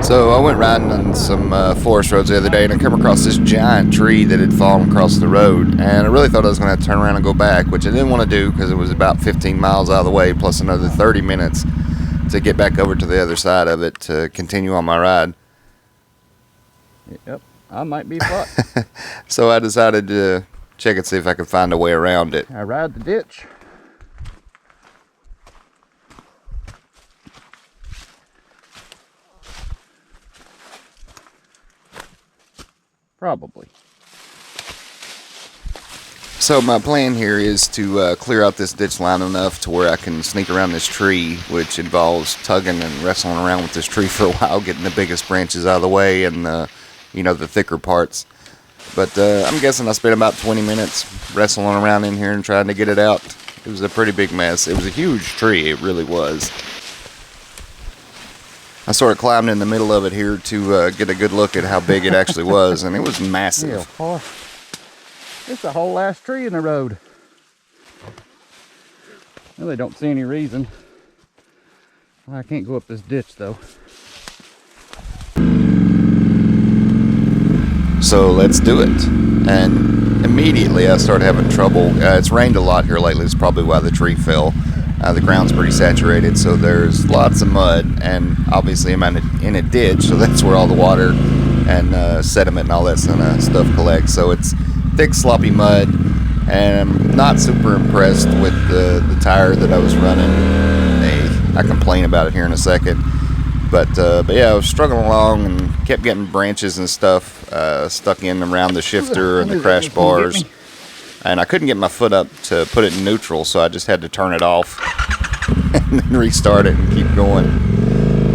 So I went riding on some forest roads the other day, and I came across this giant tree that had fallen across the road, and I really thought I was going to have to turn around and go back, which I didn't want to do because it was about 15 miles out of the way, plus another 30 minutes to get back over to the other side of it to continue on my ride. Yep, I might be fucked. So I decided to check and see if I could find a way around it. I ride the ditch. Probably. So my plan here is to clear out this ditch line enough to where I can sneak around this tree, which involves tugging and wrestling around with this tree for a while, getting the biggest branches out of the way and the thicker parts. But I'm guessing I spent about 20 minutes wrestling around in here and trying to get it out. It was a pretty big mess. It was a huge tree, it really was. I sort of climbed in the middle of it here to get a good look at how big it actually was, and it was massive. Yeah, it's a whole last tree in the road. I really don't see any reason why I can't go up this ditch though. So let's do it. And immediately I started having trouble. It's rained a lot here lately. It's probably why the tree fell. The ground's pretty saturated, so there's lots of mud, and obviously I'm in a ditch, so that's where all the water and sediment and all that kind of stuff collects. So it's thick, sloppy mud, and I'm not super impressed with the tire that I was running. I complain about it here in a second. But yeah, I was struggling along and kept getting branches and stuff stuck in around the shifter and the crash bars. And I couldn't get my foot up to put it in neutral, so I just had to turn it off and then restart it and keep going.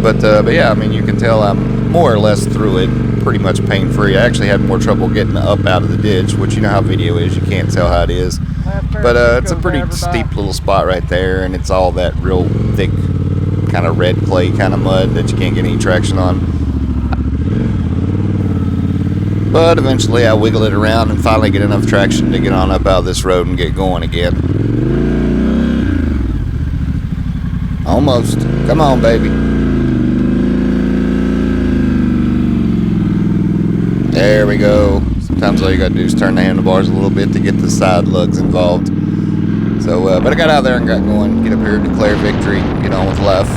But yeah, I mean, you can tell I'm more or less through it, pretty much pain-free. I actually had more trouble getting up out of the ditch, which you know how video is, you can't tell how it is. But it's a pretty steep little spot right there, and it's all that real thick kind of red clay kind of mud that you can't get any traction on. But eventually I wiggle it around and finally get enough traction to get on up out of this road and get going again. Almost. Come on, baby. There we go. Sometimes all you gotta do is turn the handlebars a little bit to get the side lugs involved. So, but I got out there and got going, get up here, declare victory, get on with life.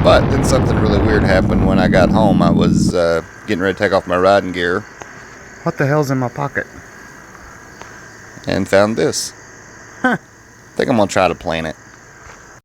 But then something really weird happened when I got home. I was getting ready to take off my riding gear. What the hell's in my pocket? And found this. Huh. I think I'm gonna try to plant it.